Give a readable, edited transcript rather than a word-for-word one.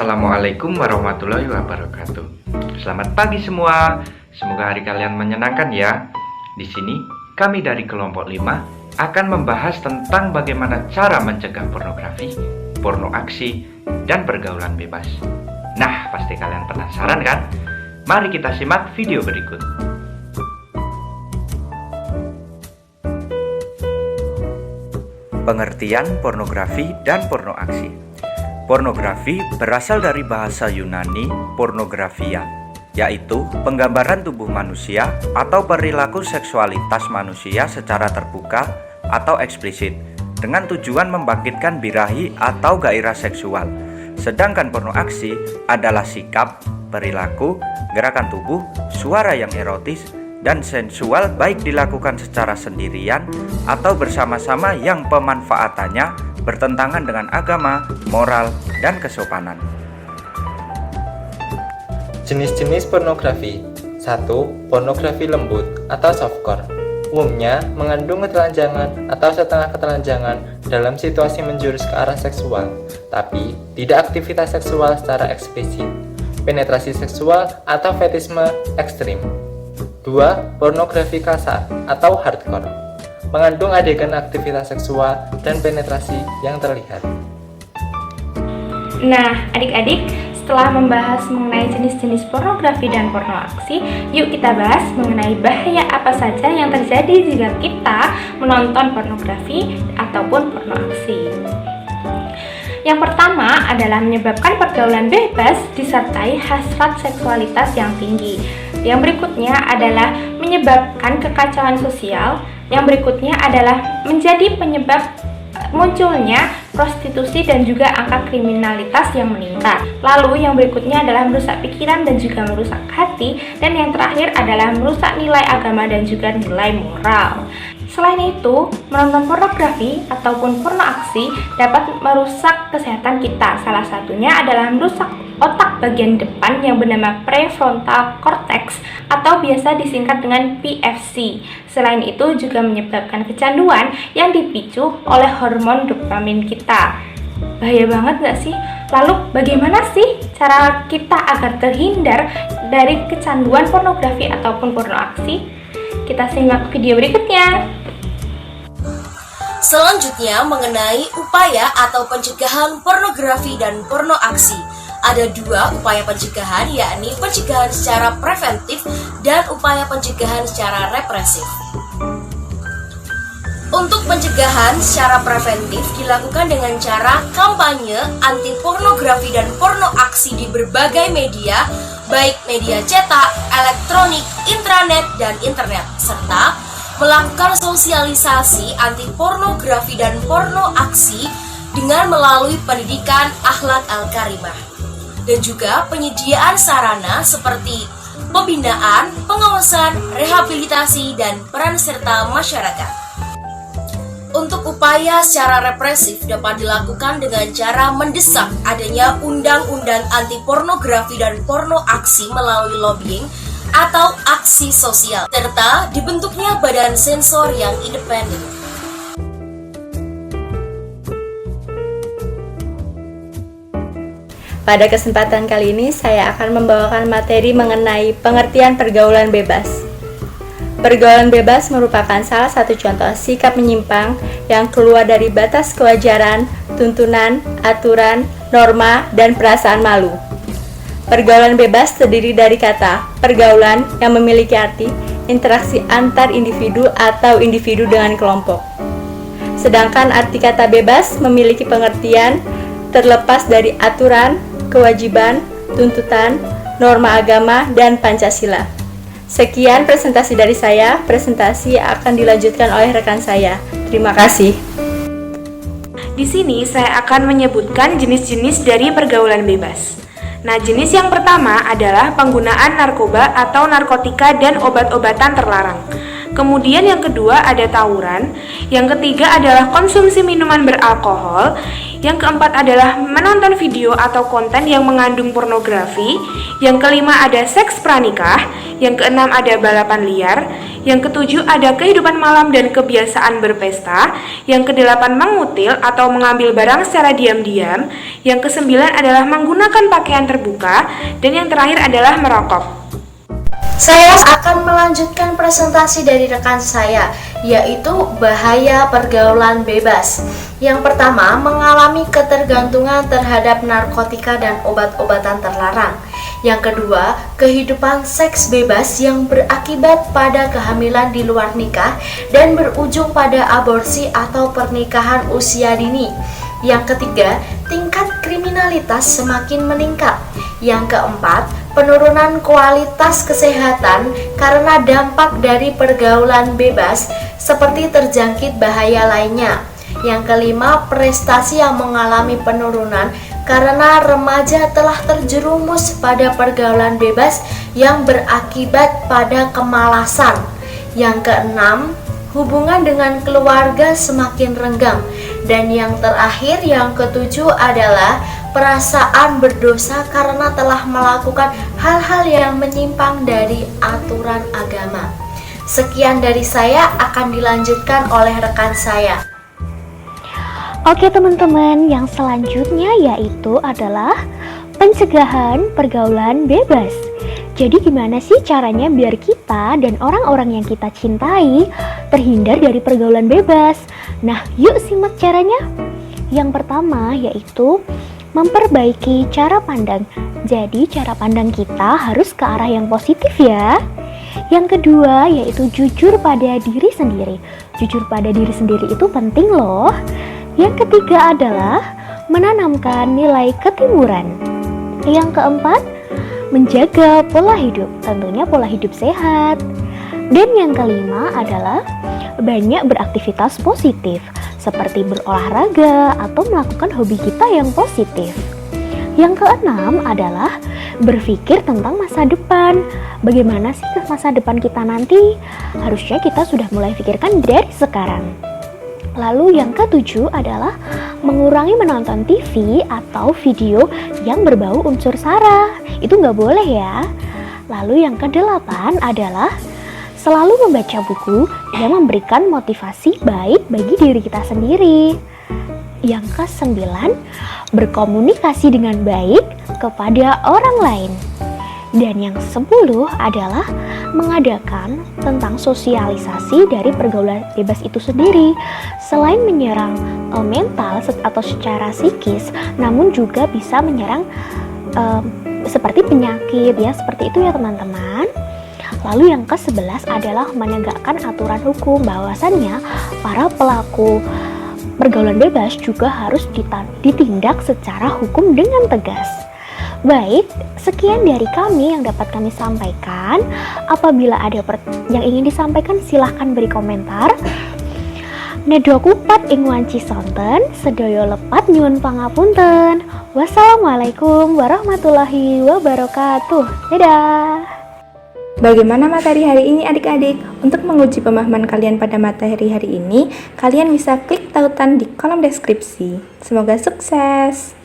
Assalamualaikum warahmatullahi wabarakatuh. Selamat pagi semua. Semoga hari kalian menyenangkan ya. Di sini kami dari kelompok 5 akan membahas tentang bagaimana cara mencegah pornografi, porno aksi, dan pergaulan bebas. Nah, pasti kalian penasaran kan? Mari kita simak video berikut. Pengertian pornografi dan porno aksi. Pornografi berasal dari bahasa Yunani pornografia, yaitu penggambaran tubuh manusia atau perilaku seksualitas manusia secara terbuka atau eksplisit dengan tujuan membangkitkan birahi atau gairah seksual. Sedangkan porno aksi adalah sikap, perilaku, gerakan tubuh, suara yang erotis dan sensual baik dilakukan secara sendirian atau bersama-sama yang pemanfaatannya bertentangan dengan agama, moral, dan kesopanan. Jenis-jenis pornografi. 1. Pornografi lembut atau softcore. Umumnya mengandung ketelanjangan atau setengah ketelanjangan dalam situasi menjurus ke arah seksual, tapi tidak aktivitas seksual secara eksplisit. Penetrasi seksual atau fetisme ekstrim. 2. Pornografi kasar atau hardcore. Mengandung adegan aktivitas seksual dan penetrasi yang terlihat. Nah, adik-adik, setelah membahas mengenai jenis-jenis pornografi dan porno aksi, yuk kita bahas mengenai bahaya apa saja yang terjadi jika kita menonton pornografi ataupun porno aksi. Yang pertama adalah menyebabkan pergaulan bebas disertai hasrat seksualitas yang tinggi. Yang berikutnya adalah menyebabkan kekacauan sosial. Yang berikutnya adalah menjadi penyebab munculnya prostitusi dan juga angka kriminalitas yang meningkat. Lalu yang berikutnya adalah merusak pikiran dan juga merusak hati. Dan yang terakhir adalah merusak nilai agama dan juga nilai moral. Selain itu, menonton pornografi ataupun porno aksi dapat merusak kesehatan kita. Salah satunya adalah merusak otak bagian depan yang bernama prefrontal cortex atau biasa disingkat dengan PFC. Selain itu juga menyebabkan kecanduan yang dipicu oleh hormon dopamin kita. Bahaya banget gak sih? Lalu bagaimana sih cara kita agar terhindar dari kecanduan pornografi ataupun porno aksi? Kita simak video berikutnya. Selanjutnya mengenai upaya atau pencegahan pornografi dan porno aksi. Ada dua upaya pencegahan, yakni pencegahan secara preventif dan upaya pencegahan secara represif. Untuk pencegahan secara preventif dilakukan dengan cara kampanye anti pornografi dan porno aksi di berbagai media, baik media cetak, elektronik, intranet, dan internet, serta melakukan sosialisasi anti pornografi dan porno aksi dengan melalui pendidikan akhlak al-karimah dan juga penyediaan sarana seperti pembinaan, pengawasan, rehabilitasi, dan peran serta masyarakat. Untuk upaya secara represif dapat dilakukan dengan cara mendesak adanya undang-undang anti pornografi dan porno aksi melalui lobbying atau aksi sosial, serta dibentuknya badan sensor yang independen. Pada kesempatan kali ini saya akan membawakan materi mengenai pengertian pergaulan bebas. Pergaulan bebas merupakan salah satu contoh sikap menyimpang yang keluar dari batas kewajaran, tuntunan, aturan, norma, dan perasaan malu. Pergaulan bebas terdiri dari kata pergaulan yang memiliki arti interaksi antar individu atau individu dengan kelompok. Sedangkan arti kata bebas memiliki pengertian terlepas dari aturan, kewajiban, tuntutan, norma agama, dan Pancasila. Sekian presentasi dari saya. Presentasi akan dilanjutkan oleh rekan saya. Terima kasih. Di sini saya akan menyebutkan jenis-jenis dari pergaulan bebas. Nah, jenis yang pertama adalah penggunaan narkoba atau narkotika dan obat-obatan terlarang. Kemudian yang kedua ada tawuran. Yang ketiga adalah konsumsi minuman beralkohol. Yang keempat adalah menonton video atau konten yang mengandung pornografi. Yang kelima ada seks pranikah. Yang keenam ada balapan liar. Yang ketujuh ada kehidupan malam dan kebiasaan berpesta. Yang kedelapan mengutil atau mengambil barang secara diam-diam. Yang kesembilan adalah menggunakan pakaian terbuka. Dan yang terakhir adalah merokok. Saya akan melanjutkan presentasi dari rekan saya, yaitu bahaya pergaulan bebas. Yang pertama, mengalami ketergantungan terhadap narkotika dan obat-obatan terlarang. Yang kedua, kehidupan seks bebas yang berakibat pada kehamilan di luar nikah dan berujung pada aborsi atau pernikahan usia dini. Yang ketiga, tingkat kriminalitas semakin meningkat. Yang keempat, penurunan kualitas kesehatan karena dampak dari pergaulan bebas seperti terjangkit bahaya lainnya. Yang kelima, prestasi yang mengalami penurunan karena remaja telah terjerumus pada pergaulan bebas yang berakibat pada kemalasan. Yang keenam, hubungan dengan keluarga semakin renggang. Dan yang terakhir, yang ketujuh adalah perasaan berdosa karena telah melakukan hal-hal yang menyimpang dari aturan agama. Sekian dari saya, akan dilanjutkan oleh rekan saya. Oke teman-teman, yang selanjutnya yaitu adalah pencegahan pergaulan bebas. Jadi gimana sih caranya biar kita dan orang-orang yang kita cintai terhindar dari pergaulan bebas? Nah, yuk simak caranya. Yang pertama yaitu memperbaiki cara pandang. Jadi cara pandang kita harus ke arah yang positif ya. Yang kedua yaitu jujur pada diri sendiri. Jujur pada diri sendiri itu penting loh. Yang ketiga adalah menanamkan nilai ketimuran. Yang keempat, menjaga pola hidup, tentunya pola hidup sehat. Dan yang kelima adalah banyak beraktivitas positif, seperti berolahraga atau melakukan hobi kita yang positif. Yang keenam adalah berpikir tentang masa depan. Bagaimana sih masa depan kita nanti? Harusnya kita sudah mulai pikirkan dari sekarang. Lalu yang ketujuh adalah mengurangi menonton TV atau video yang berbau unsur sara. Itu nggak boleh ya. Lalu yang kedelapan adalah selalu membaca buku yang memberikan motivasi baik bagi diri kita sendiri. Yang kesembilan, berkomunikasi dengan baik kepada orang lain. Dan yang 10 adalah mengadakan tentang sosialisasi dari pergaulan bebas itu sendiri. Selain menyerang mental atau secara psikis, namun juga bisa menyerang seperti penyakit ya, seperti itu ya teman-teman. Lalu yang ke-11 adalah menegakkan aturan hukum, bahwasannya para pelaku pergaulan bebas juga harus ditindak secara hukum dengan tegas. Baik, sekian dari kami yang dapat kami sampaikan. Apabila ada yang ingin disampaikan, silahkan beri komentar. Nedha kupat ing wanci sonten, sedaya lepat nyuwun pangapunten. Wassalamualaikum warahmatullahi wabarakatuh. Dadah. Bagaimana materi hari ini adik-adik? Untuk menguji pemahaman kalian pada materi hari ini, kalian bisa klik tautan di kolom deskripsi. Semoga sukses!